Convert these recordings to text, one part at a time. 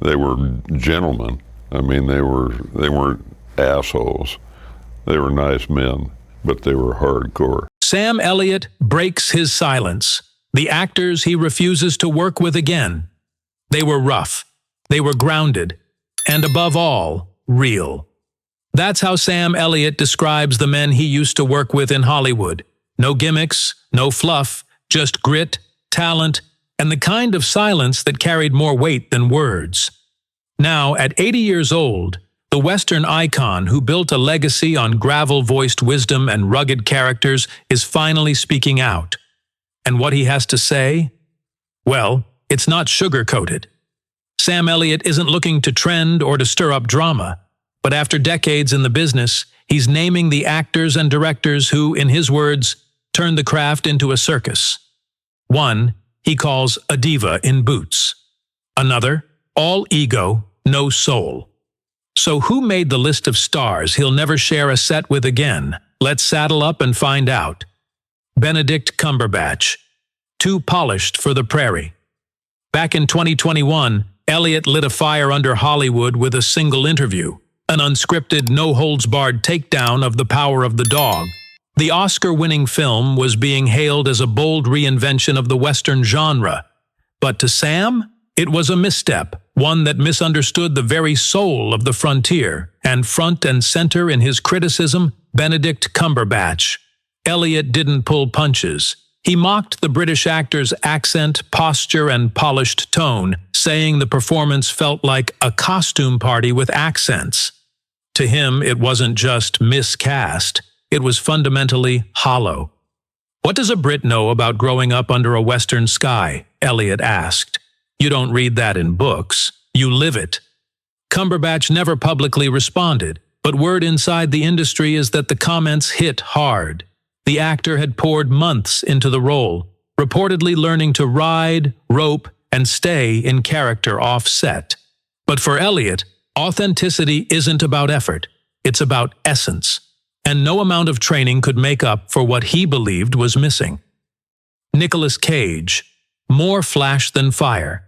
They were gentlemen. I mean, they weren't assholes. They were nice men, but they were hardcore. Sam Elliott breaks his silence. The actors he refuses to work with again. They were rough. They were grounded. And above all, real. That's how Sam Elliott describes the men he used to work with in Hollywood. No gimmicks, no fluff, just grit, talent, and the kind of silence that carried more weight than words. Now, at 80 years old, the Western icon who built a legacy on gravel-voiced wisdom and rugged characters is finally speaking out. And what he has to say? Well, it's not sugar-coated. Sam Elliott isn't looking to trend or to stir up drama, but after decades in the business, he's naming the actors and directors who, in his words, turned the craft into a circus. One, he calls a diva in boots. Another, all ego, no soul. So who made the list of stars he'll never share a set with again? Let's saddle up and find out. Benedict Cumberbatch. Too polished for the prairie. Back in 2021, Elliott lit a fire under Hollywood with a single interview, an unscripted, no-holds-barred takedown of The Power of the Dog. The Oscar-winning film was being hailed as a bold reinvention of the Western genre. But to Sam, it was a misstep, one that misunderstood the very soul of the frontier, and front and center in his criticism, Benedict Cumberbatch. Elliott didn't pull punches. He mocked the British actor's accent, posture, and polished tone, saying the performance felt like a costume party with accents. To him, it wasn't just miscast. It was fundamentally hollow. "What does a Brit know about growing up under a Western sky?" Elliott asked. "You don't read that in books. You live it." Cumberbatch never publicly responded, but word inside the industry is that the comments hit hard. The actor had poured months into the role, reportedly learning to ride, rope, and stay in character off-set. But for Elliott, authenticity isn't about effort. It's about essence. And no amount of training could make up for what he believed was missing. Nicolas Cage. More flash than fire.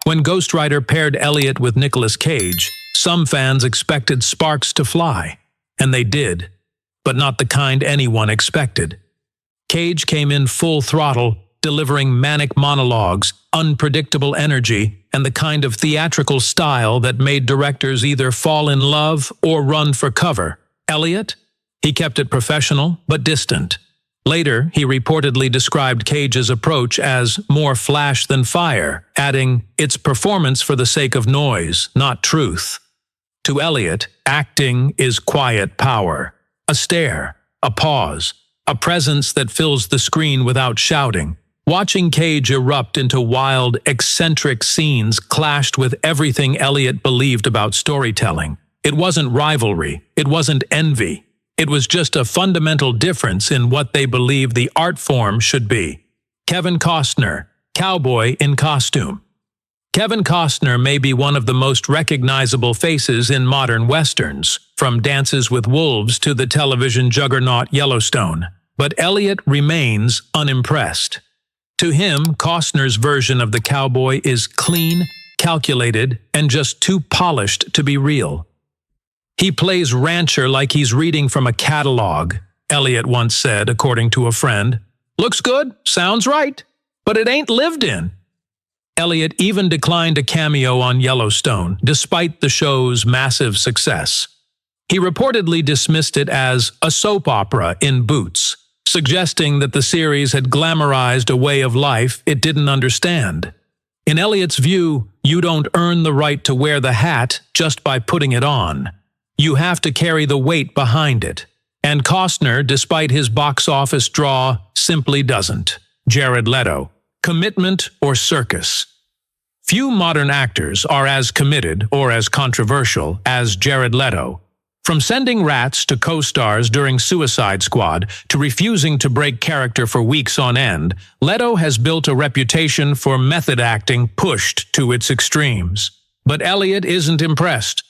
When Ghost Rider paired Elliott with Nicolas Cage, some fans expected sparks to fly. And they did. But not the kind anyone expected. Cage came in full throttle, delivering manic monologues, unpredictable energy, and the kind of theatrical style that made directors either fall in love or run for cover. Elliott? He kept it professional, but distant. Later, he reportedly described Cage's approach as more flash than fire, adding, "It's performance for the sake of noise, not truth." To Elliott, acting is quiet power. A stare, a pause, a presence that fills the screen without shouting. Watching Cage erupt into wild, eccentric scenes clashed with everything Elliott believed about storytelling. It wasn't rivalry, it wasn't envy. It was just a fundamental difference in what they believed the art form should be. Kevin Costner, Cowboy in costume. Kevin Costner may be one of the most recognizable faces in modern westerns, from Dances with Wolves to the television juggernaut Yellowstone. But Elliott remains unimpressed. To him, Costner's version of the cowboy is clean, calculated, and just too polished to be real. "He plays rancher like he's reading from a catalog," Elliott once said, according to a friend. "Looks good, sounds right, but it ain't lived in." Elliott even declined a cameo on Yellowstone, despite the show's massive success. He reportedly dismissed it as a soap opera in boots, suggesting that the series had glamorized a way of life it didn't understand. In Elliott's view, you don't earn the right to wear the hat just by putting it on. You have to carry the weight behind it. And Costner, despite his box office draw, simply doesn't. Jared Leto. Commitment or circus? Few modern actors are as committed or as controversial as Jared Leto. From sending rats to co-stars during Suicide Squad to refusing to break character for weeks on end, Leto has built a reputation for method acting pushed to its extremes. But Elliott isn't impressed.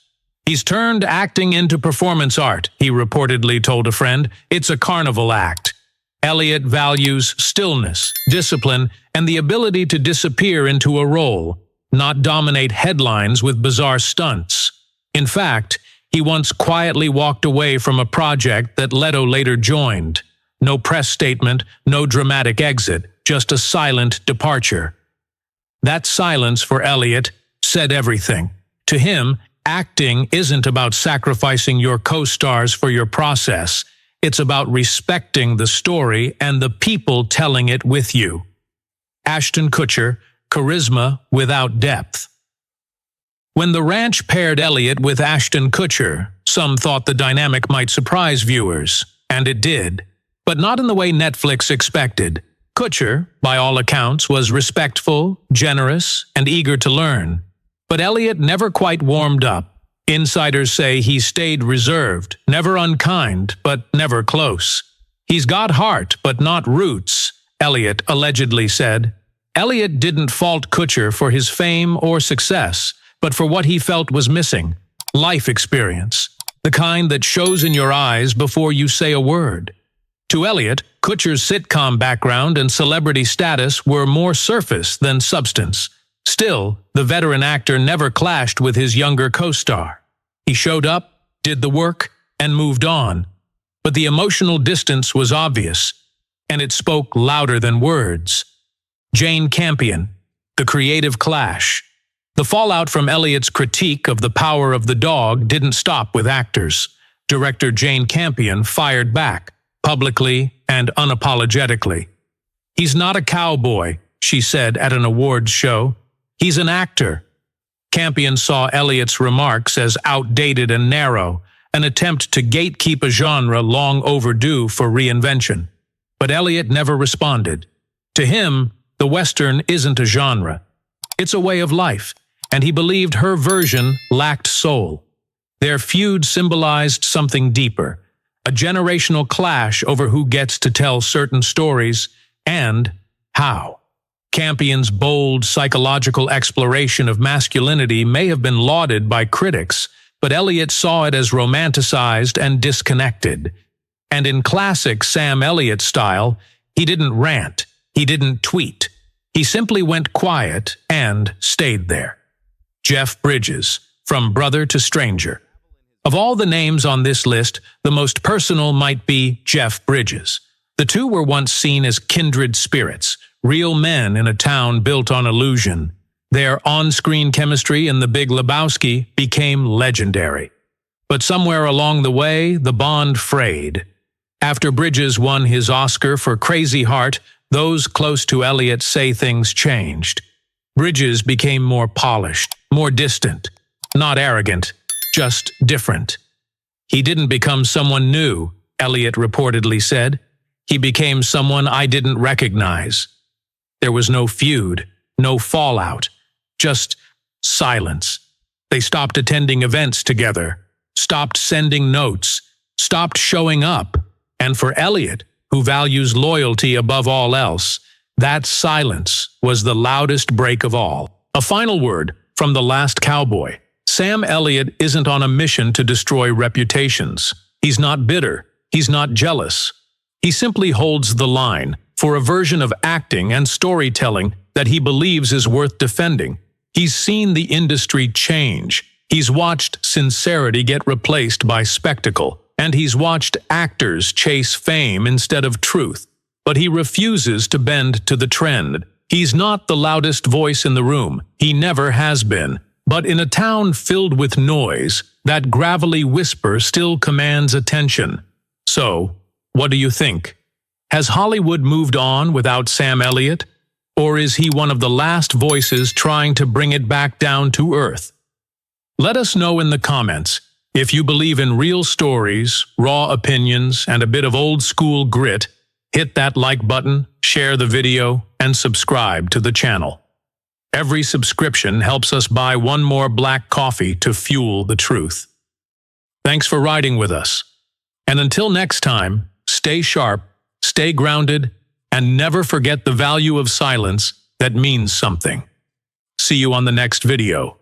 "He's turned acting into performance art," he reportedly told a friend. "It's a carnival act." Elliott values stillness, discipline, and the ability to disappear into a role. not dominate headlines with bizarre stunts. In fact, he once quietly walked away from a project that Leto later joined. No press statement, no dramatic exit, just a silent departure. That silence for Elliott said everything. To him, acting isn't about sacrificing your co-stars for your process. It's about respecting the story and the people telling it with you. Ashton Kutcher, charisma without depth. When The Ranch paired Elliott with Ashton Kutcher, some thought the dynamic might surprise viewers, and it did. But not in the way Netflix expected. Kutcher, by all accounts, was respectful, generous, and eager to learn. But Elliott never quite warmed up. Insiders say he stayed reserved, never unkind, but never close. He's got heart, but not roots, Elliott allegedly said. Elliott didn't fault Kutcher for his fame or success, but for what he felt was missing: life experience, the kind that shows in your eyes before you say a word. To Elliott, Kutcher's sitcom background and celebrity status were more surface than substance. Still, the veteran actor never clashed with his younger co-star. He showed up, did the work, and moved on. But the emotional distance was obvious, and it spoke louder than words. Jane Campion, The Creative Clash. The fallout from Elliott's critique of the power of the dog didn't stop with actors. Director Jane Campion fired back, publicly and unapologetically. "He's not a cowboy," she said at an awards show. "He's an actor." Campion saw Elliott's remarks as outdated and narrow, an attempt to gatekeep a genre long overdue for reinvention. But Elliott never responded. To him, the Western isn't a genre. It's a way of life, and he believed her version lacked soul. Their feud symbolized something deeper, a generational clash over who gets to tell certain stories and how. Campion's bold psychological exploration of masculinity may have been lauded by critics, but Elliott saw it as romanticized and disconnected. And in classic Sam Elliott style, he didn't rant, he didn't tweet. He simply went quiet and stayed there. Jeff Bridges, From Brother to Stranger. Of all the names on this list, the most personal might be Jeff Bridges. The two were once seen as kindred spirits, real men in a town built on illusion. Their on-screen chemistry in The Big Lebowski became legendary. But somewhere along the way, the bond frayed. After Bridges won his Oscar for Crazy Heart, those close to Elliott say things changed. Bridges became more polished, more distant, not arrogant, just different. "He didn't become someone new," Elliott reportedly said. "He became someone I didn't recognize." There was no feud, no fallout, just silence. They stopped attending events together, stopped sending notes, stopped showing up. And for Elliott, who values loyalty above all else, that silence was the loudest break of all. A final word from The Last Cowboy. Sam Elliott isn't on a mission to destroy reputations. He's not bitter. He's not jealous. He simply holds the line for a version of acting and storytelling that he believes is worth defending. He's seen the industry change. He's watched sincerity get replaced by spectacle. And he's watched actors chase fame instead of truth. But he refuses to bend to the trend. He's not the loudest voice in the room. He never has been. But in a town filled with noise, that gravelly whisper still commands attention. So, what do you think? Has Hollywood moved on without Sam Elliott? Or is he one of the last voices trying to bring it back down to earth? Let us know in the comments. If you believe in real stories, raw opinions, and a bit of old-school grit, hit that like button, share the video, and subscribe to the channel. Every subscription helps us buy one more black coffee to fuel the truth. Thanks for riding with us. And until next time, stay sharp, stay grounded, and never forget the value of silence that means something. See you on the next video.